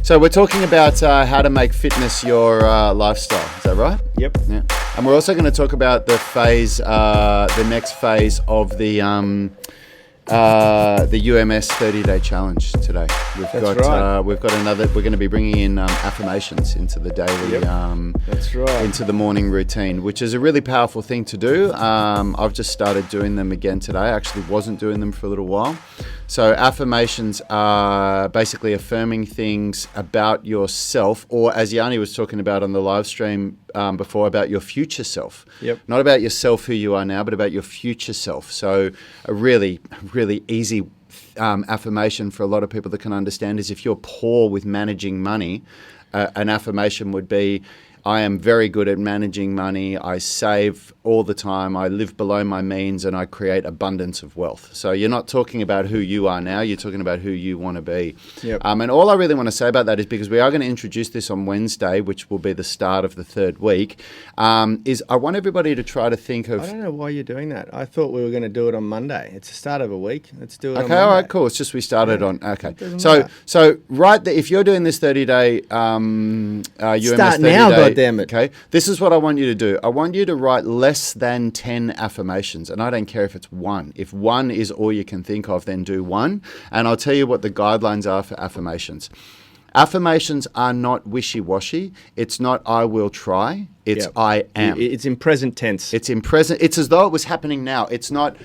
So we're talking about how to make fitness your lifestyle. Is that right? Yep. Yeah. And we're also going to talk about the next phase of the UMS 30-day challenge today. We've got another. We're going to be bringing in affirmations into the daily, That's right. into the morning routine, which is a really powerful thing to do. I've just started doing them again today. I actually wasn't doing them for a little while. So affirmations are basically affirming things about yourself, or as Yanni was talking about on the live stream before, about your future self. Yep. Not about yourself who you are now, but about your future self. So a really, really easy affirmation for a lot of people that can understand is if you're poor with managing money, an affirmation would be, I am very good at managing money. I save all the time. I live below my means and I create abundance of wealth. So you're not talking about who you are now. You're talking about who you want to be. Yep. And all I really want to say about that is because we are going to introduce this on Wednesday, which will be the start of the third week, is I want everybody to try to think of... I don't know why you're doing that. I thought we were going to do it on Monday. It's the start of a week. Let's do it on Okay, Monday. all right, cool. It's just we started on... Okay. It doesn't So matter. if you're doing this 30-day UMS 30-day... Start now, goddammit. Okay, this is what I want you to do. I want you to write less than 10 affirmations, and I don't care if it's one. If one is all you can think of, then do one. And I'll tell you what the guidelines are for affirmations. Affirmations are not wishy-washy. It's not I will try. It's Yep. I am. It's in present tense. It's in present. It's as though it was happening now. It's not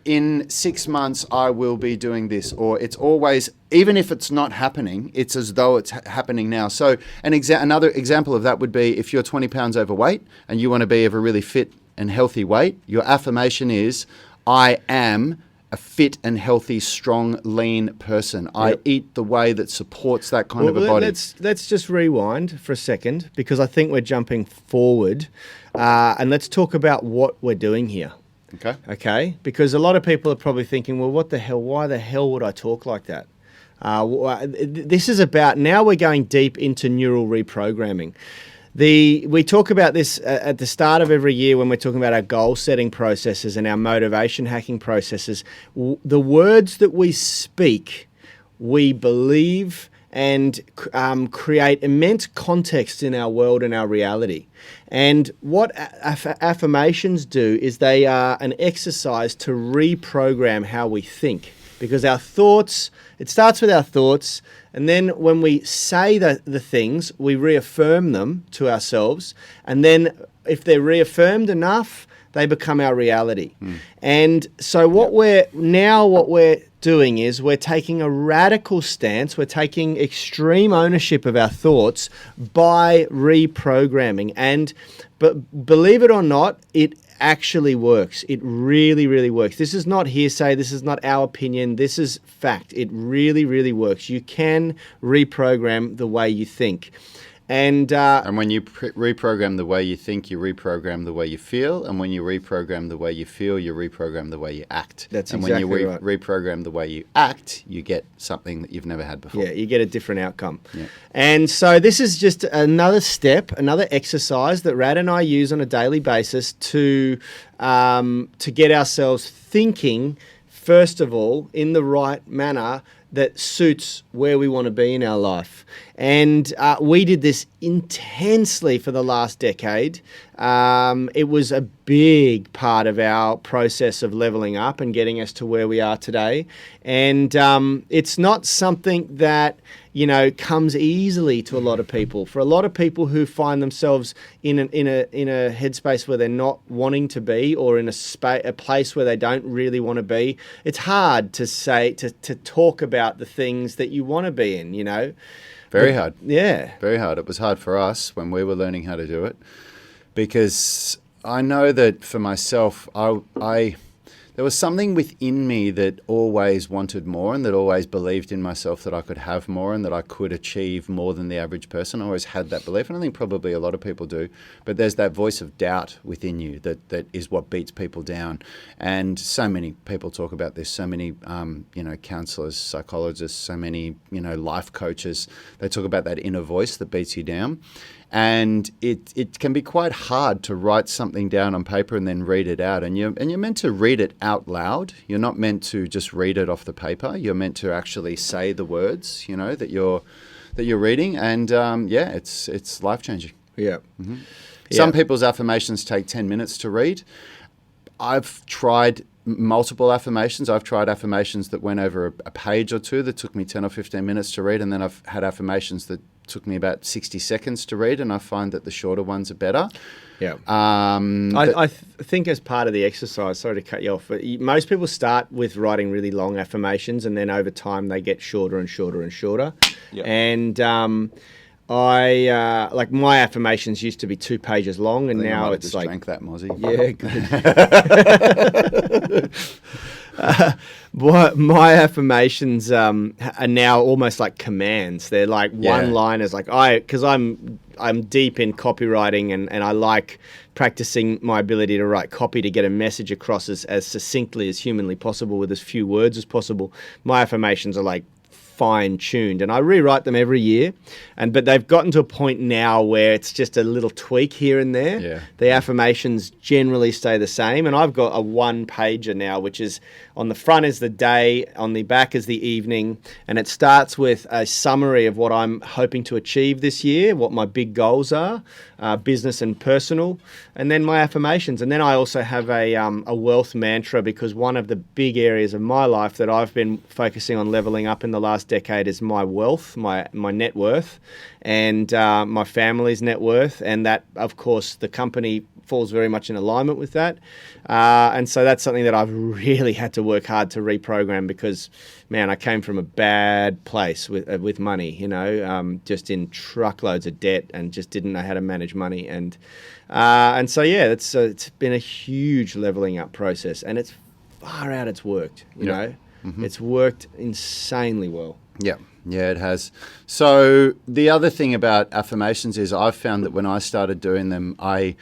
in 6 months I will be doing this, or it's always, even if it's not happening, it's as though it's happening now. So another example of that would be if you're 20 pounds overweight and you want to be of a really fit and healthy weight, your affirmation is, I am a fit and healthy, strong, lean person. I eat the way that supports that kind of a body. Let's just rewind for a second, because I think we're jumping forward, and let's talk about what we're doing here. Okay? Because a lot of people are probably thinking, well, what the hell? Why the hell would I talk like that? This is about, now we're going deep into neural reprogramming. We talk about this at the start of every year when we're talking about our goal setting processes and our motivation hacking processes. The words that we speak, we believe and create immense context in our world and our reality. And what affirmations do is they are an exercise to reprogram how we think. Because our thoughts, it starts with our thoughts, and then when we say the things, we reaffirm them to ourselves, and then if they're reaffirmed enough, they become our reality. And so what we're doing is we're taking a radical stance, we're taking extreme ownership of our thoughts by reprogramming. But believe it or not, it actually works. It really, really works. This is not hearsay. This is not our opinion. This is fact. It really, really works. You can reprogram the way you think. And when you reprogram the way you think, you reprogram the way you feel. And when you reprogram the way you feel, you reprogram the way you act. That's and exactly when you right. reprogram the way you act, you get something that you've never had before. Yeah, you get a different outcome. Yeah. And so this is just another step, another exercise that Rad and I use on a daily basis to get ourselves thinking, first of all, in the right manner that suits where we want to be in our life. And we did this intensely for the last decade. It was a big part of our process of leveling up and getting us to where we are today. And it's not something that, comes easily to a lot of people. For a lot of people who find themselves in a headspace where they're not wanting to be, or in a place where they don't really want to be, it's hard to talk about the things that you want to be in, Very hard. Yeah. Very hard. It was hard for us when we were learning how to do it, because I know that for myself, there was something within me that always wanted more, and that always believed in myself that I could have more and that I could achieve more than the average person. I always had that belief, and I think probably a lot of people do. But there's that voice of doubt within you that is what beats people down. And so many people talk about this, so many counselors, psychologists, so many life coaches. They talk about that inner voice that beats you down. And it can be quite hard to write something down on paper and then read it out. And you're meant to read it out loud. You're not meant to just read it off the paper. You're meant to actually say the words, that that you're reading, and it's life changing. Yeah. Some people's affirmations take 10 minutes to read. I've tried multiple affirmations. I've tried affirmations that went over a page or two that took me 10 or 15 minutes to read, and then I've had affirmations that took me about 60 seconds to read, and I find that the shorter ones are better. Yeah. I think as part of the exercise, sorry to cut you off, but most people start with writing really long affirmations, and then over time they get shorter and shorter and shorter. Yeah. And I like my affirmations used to be 2 pages long, and now it's like drank that Mozzie. Yeah, good. My affirmations are now almost like commands. They're like one-liners. Like because I'm deep in copywriting, and I like practicing my ability to write copy to get a message across as succinctly as humanly possible with as few words as possible. My affirmations are like fine-tuned, and I rewrite them every year, but they've gotten to a point now where it's just a little tweak here and there. Yeah. The affirmations generally stay the same, and I've got a one-pager now, which is on the front is the day, on the back is the evening, and it starts with a summary of what I'm hoping to achieve this year, what my big goals are, business and personal, and then my affirmations. And then I also have a wealth mantra, because one of the big areas of my life that I've been focusing on leveling up in the last decade is my wealth, my net worth, and my family's net worth, and that, of course, the company falls very much in alignment with that. And so that's something that I've really had to work hard to reprogram, because, man, I came from a bad place with money, just in truckloads of debt, and just didn't know how to manage money. And so, yeah, it's been a huge leveling up process, and it's far out. It's worked, you know. Mm-hmm. It's worked insanely well. Yeah, it has. So the other thing about affirmations is I've found that when I started doing them, I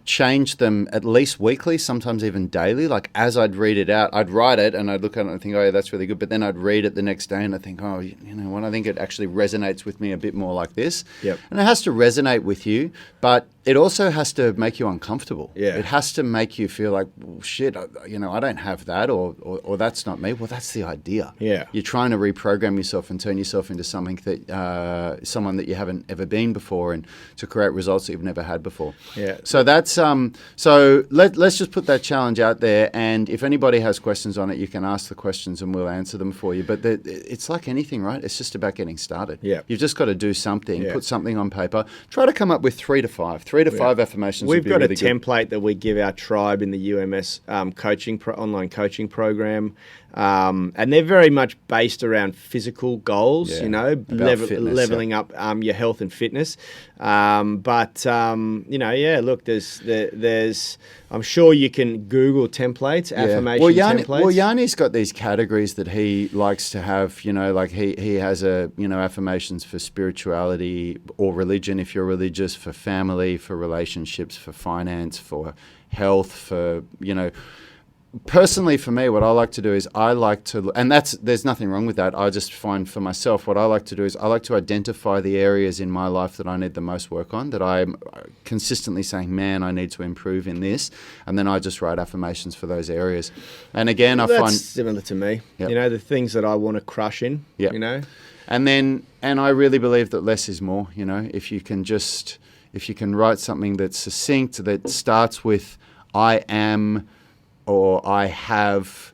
changed them at least weekly, sometimes even daily. Like as I'd read it out, I'd write it and I'd look at it and think, oh yeah, that's really good. But then I'd read it the next day and I think, oh, you know what, I think it actually resonates with me a bit more like this. Yep. And it has to resonate with you, but it also has to make you uncomfortable. Yeah. It has to make you feel like, well, shit, I don't have that, or that's not me. Well, that's the idea. Yeah. You're trying to reprogram yourself and turn yourself into something that someone that you haven't ever been before, and to create results that you've never had before. Yeah. So that's so let's just put that challenge out there, and if anybody has questions on it, you can ask the questions and we'll answer them for you. But it's like anything, right? It's just about getting started. Yeah. You've just got to do something, put something on paper. Try to come up with 3 to 5 affirmations. We've got really a template that we give our tribe in the UMS online coaching program, and they're very much based around physical goals. Leveling up your health and fitness. Look, there's I'm sure you can Google templates, affirmation templates. Well, Yanni's got these categories that he likes to have. Like he has affirmations for spirituality or religion, if you're religious, for family, for relationships, for finance, for health, for Personally, for me, what I like to do is there's nothing wrong with that. I just find for myself, what I like to do is I like to identify the areas in my life that I need the most work on, that I'm consistently saying, man, I need to improve in this. And then I just write affirmations for those areas. And again, that's similar to me. Yep. The things that I want to crush in, And I really believe that less is more, if you can write something that's succinct, that starts with I am, or I have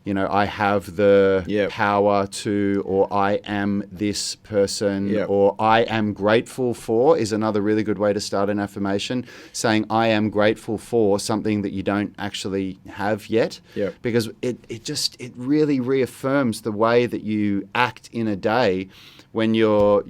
the power to, or I am this person, or I am grateful for is another really good way to start an affirmation. Saying I am grateful for something that you don't actually have yet, because it really reaffirms the way that you act in a day when you're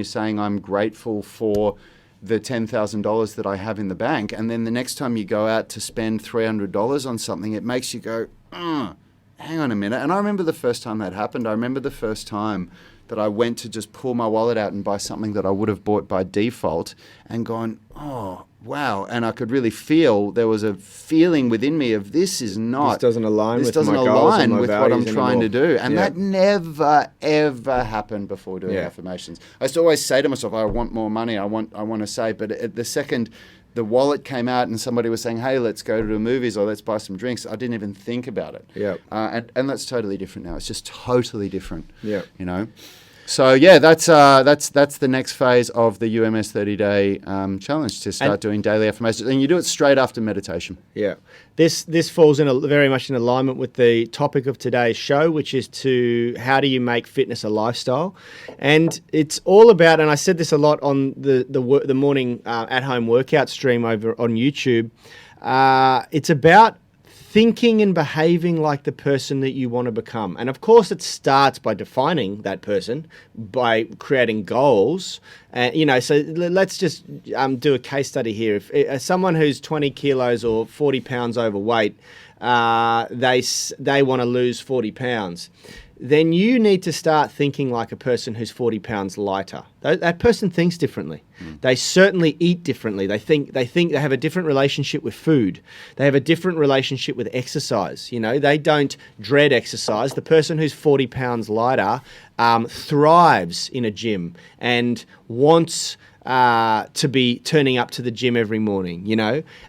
saying I'm grateful for the $10,000 that I have in the bank, and then the next time you go out to spend $300 on something, it makes you go, hang on a minute. And I remember the first time that happened. I remember the first time that I went to just pull my wallet out and buy something that I would have bought by default, and gone, oh, wow. And I could really feel, there was a feeling within me of this doesn't align with what I'm trying to do. And that never, ever happened before doing affirmations. I used to always say to myself, I want more money, I want to save. But at the second the wallet came out and somebody was saying, hey, let's go to the movies or let's buy some drinks, I didn't even think about it. And that's totally different now. It's just totally different. So yeah, that's the next phase of the UMS 30-day challenge, to start doing daily affirmations, and you do it straight after meditation. Yeah, this falls very much in alignment with the topic of today's show, which is how do you make fitness a lifestyle, and it's all about. And I said this a lot on the morning at home workout stream over on YouTube. It's about thinking and behaving like the person that you want to become. And of course, it starts by defining that person, by creating goals. So let's just do a case study here. If someone who's 20 kilos or 40 pounds overweight, they want to lose 40 pounds, then you need to start thinking like a person who's 40 pounds lighter. That person thinks differently. They certainly eat differently. They think they have a different relationship with food. They have a different relationship with exercise. They don't dread exercise. The person who's 40 pounds lighter thrives in a gym and wants to be turning up to the gym every morning,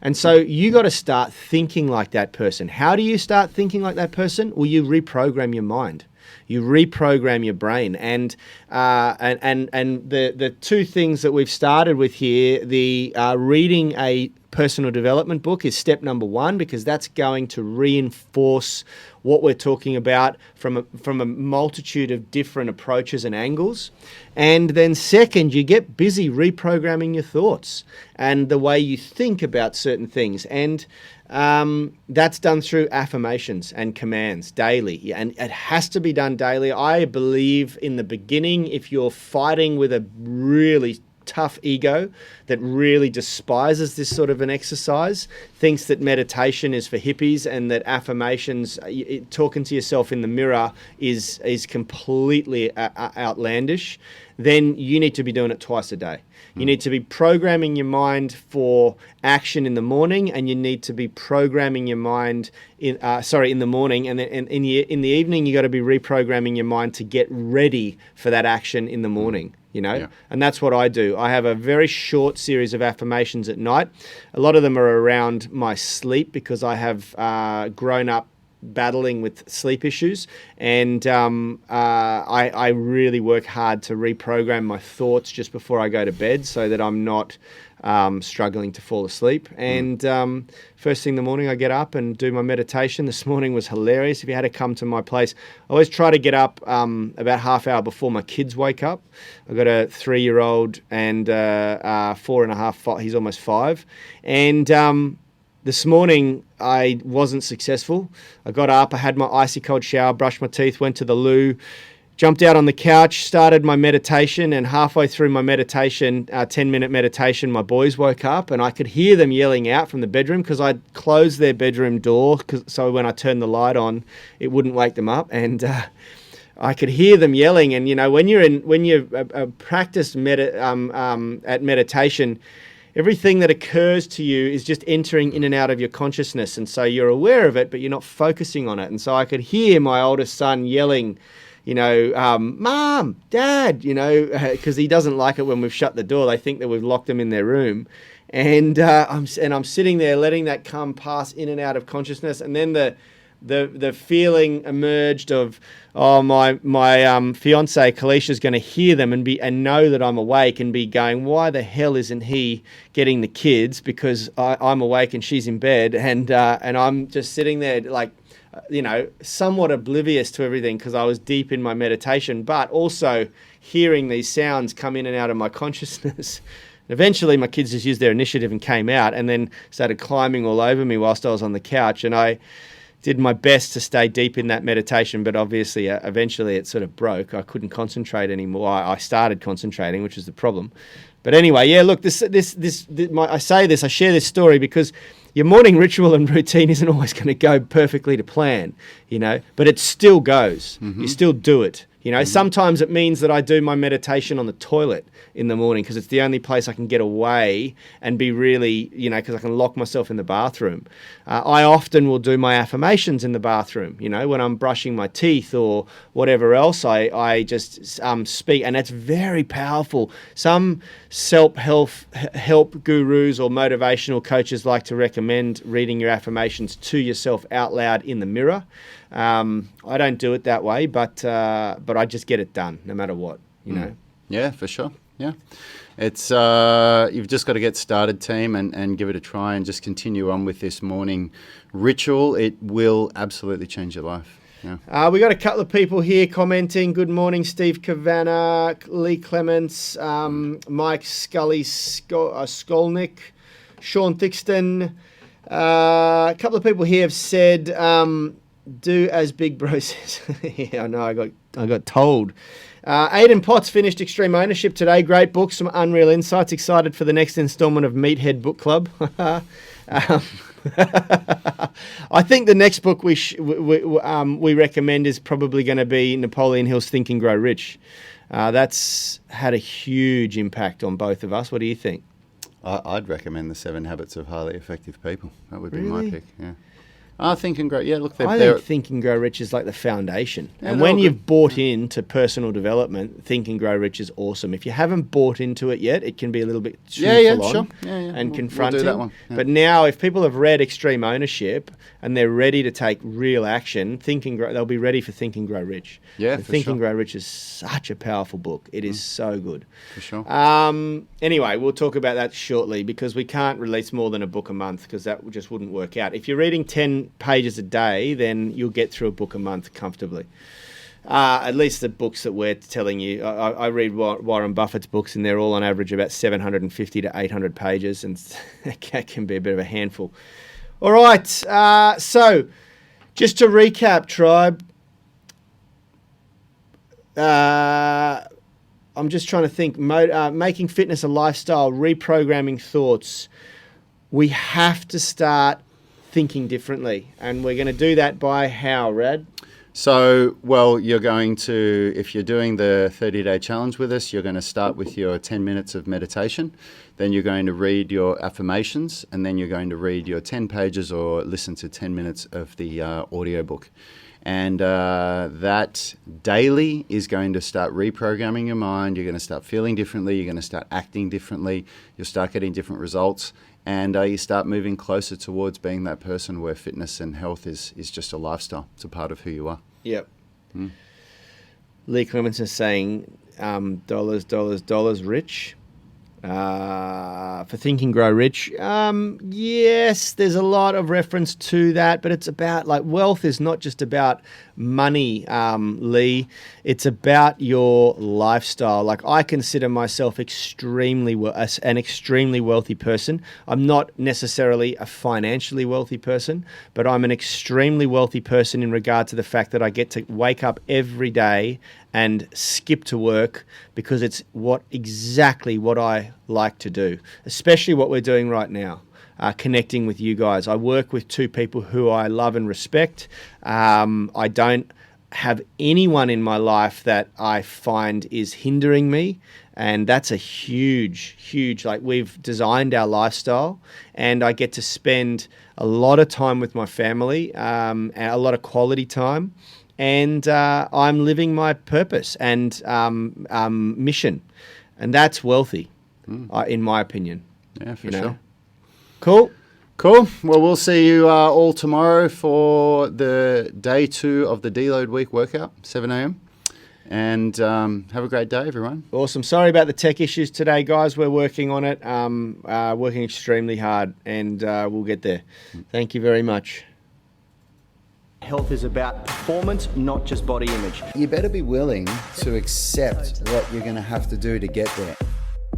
And so you got to start thinking like that person. How do you start thinking like that person? Well, you reprogram your mind. You reprogram your brain, and the two things that we've started with here, the reading a personal development book is step number one, because that's going to reinforce what we're talking about from a multitude of different approaches and angles. And then second, you get busy reprogramming your thoughts and the way you think about certain things. And that's done through affirmations and commands daily. And it has to be done daily. I believe in the beginning, if you're fighting with a really tough ego that really despises this sort of an exercise, thinks that meditation is for hippies and that affirmations, talking to yourself in the mirror is completely outlandish, then you need to be doing it twice a day. You need to be programming your mind for action in the morning, and you need to be programming your mind in the morning, and then in the evening you got to be reprogramming your mind to get ready for that action in the morning. Yeah. And that's what I do. I have a very short series of affirmations at night. A lot of them are around my sleep, because I have grown up battling with sleep issues, and I really work hard to reprogram my thoughts just before I go to bed, so that I'm not struggling to fall asleep. And first thing in the morning, I get up and do my meditation. This morning was hilarious. If you had to come to my place, I always try to get up about half hour before my kids wake up. I've got a 3-year-old and 4.5. He's almost 5, and this morning, I wasn't successful. I got up, I had my icy cold shower, brushed my teeth, went to the loo, jumped out on the couch, started my meditation, and halfway through my meditation, 10-minute meditation, my boys woke up, and I could hear them yelling out from the bedroom, because I'd closed their bedroom door, so when I turned the light on, it wouldn't wake them up, and I could hear them yelling. And when you practice at meditation, everything that occurs to you is just entering in and out of your consciousness. And so you're aware of it, but you're not focusing on it. And so I could hear my oldest son yelling, Mom, Dad, because he doesn't like it when we've shut the door. They think that we've locked them in their room. And I'm sitting there letting that come pass in and out of consciousness. And then the feeling emerged of, my fiance Kalisha's going to hear them and know that I'm awake, and be going, why the hell isn't he getting the kids? Because I'm awake and she's in bed, and I'm just sitting there like, somewhat oblivious to everything, because I was deep in my meditation, but also hearing these sounds come in and out of my consciousness. Eventually, my kids just used their initiative and came out, and then started climbing all over me whilst I was on the couch, and I did my best to stay deep in that meditation, but obviously, eventually it sort of broke. I couldn't concentrate anymore. I started concentrating, which is the problem. But anyway, yeah, look, I share this story because your morning ritual and routine isn't always going to go perfectly to plan, but it still goes. Mm-hmm. You still do it. Sometimes it means that I do my meditation on the toilet in the morning, because it's the only place I can get away and be really, because I can lock myself in the bathroom. I often will do my affirmations in the bathroom, when I'm brushing my teeth or whatever else. I just speak, and it's very powerful. Some self-help gurus or motivational coaches like to recommend reading your affirmations to yourself out loud in the mirror. I don't do it that way, but I just get it done no matter what, you know. Yeah, for sure. Yeah. It's you've just got to get started, team, and give it a try and just continue on with this morning ritual. It will absolutely change your life. Yeah. We got a couple of people here commenting. Good morning, Steve Kavanagh, Lee Clements, Mike Scully, Skolnick, Sean Thixton. A couple of people here have said, do as Big Bro says. Yeah, I know, I got told. Aidan Potts finished Extreme Ownership today. Great book, some unreal insights. Excited for the next instalment of Meathead Book Club. I think the next book we recommend is probably going to be Napoleon Hill's Think and Grow Rich. That's had a huge impact on both of us. What do you think? I'd recommend The 7 Habits of Highly Effective People. That would be Really? my pick. Yeah. Think and Grow. Yeah, look, I think Think and Grow Rich is like the foundation. Yeah, and they're when all you've good. bought into personal development, Think and Grow Rich is awesome. If you haven't bought into it yet, it can be a little bit too full on sure. Yeah, and we'll confronting. do that one. Yeah. But now, if people have read Extreme Ownership and they're ready to take real action, they'll be ready for Think and Grow Rich. Yeah, and for Think sure. and Grow Rich is such a powerful book. It is so good. For sure. Anyway, we'll talk about that shortly because we can't release more than a book a month because that just wouldn't work out. If you're reading 10 pages a day, then you'll get through a book a month comfortably. At least the books that we're telling you. I read Warren Buffett's books and they're all on average about 750 to 800 pages, and that can be a bit of a handful. All right, so just to recap, tribe. I'm just trying to think. Making fitness a lifestyle, reprogramming thoughts. We have to start thinking differently, and we're going to do that by how, Rad? So, well, you're going to, if you're doing the 30-day challenge with us, you're going to start with your 10 minutes of meditation. Then you're going to read your affirmations, and then you're going to read your 10 pages or listen to 10 minutes of the audiobook. And that daily is going to start reprogramming your mind. You're going to start feeling differently. You're going to start acting differently. You'll start getting different results. And you start moving closer towards being that person where fitness and health is just a lifestyle. It's a part of who you are. Yep. Lee Clements is saying dollars rich. For Think and Grow Rich, yes, there's a lot of reference to that, but it's about, like, wealth is not just about money, Lee. It's about your lifestyle. Like, I consider myself an extremely wealthy person. I'm not necessarily a financially wealthy person, but I'm an extremely wealthy person in regard to the fact that I get to wake up every day and skip to work because it's exactly what I like to do, especially what we're doing right now, connecting with you guys. I work with two people who I love and respect. I don't have anyone in my life that I find is hindering me, and that's a huge, like, we've designed our lifestyle, and I get to spend a lot of time with my family, a lot of quality time. And I'm living my purpose and mission, and that's wealthy, in my opinion. Yeah, for sure. Cool. Cool. Well, we'll see you all tomorrow for the day 2 of the Deload Week workout, 7 a.m. And have a great day, everyone. Awesome. Sorry about the tech issues today, guys. We're working on it, working extremely hard, and we'll get there. Thank you very much. Health is about performance, not just body image. You better be willing to accept what you're going to have to do to get there.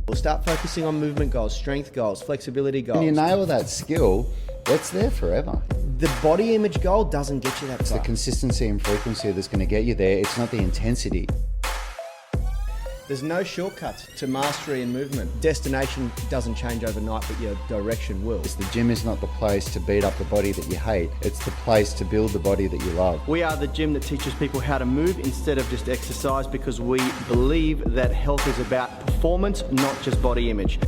We'll start focusing on movement goals, strength goals, flexibility goals. When you nail that skill, it's there forever. The body image goal doesn't get you that It's far. the consistency and frequency that's going to get you there. It's not the intensity. There's no shortcuts to mastery and movement. Destination doesn't change overnight, but your direction will. The gym is not the place to beat up the body that you hate. It's the place to build the body that you love. We are the gym that teaches people how to move instead of just exercise, because we believe that health is about performance, not just body image.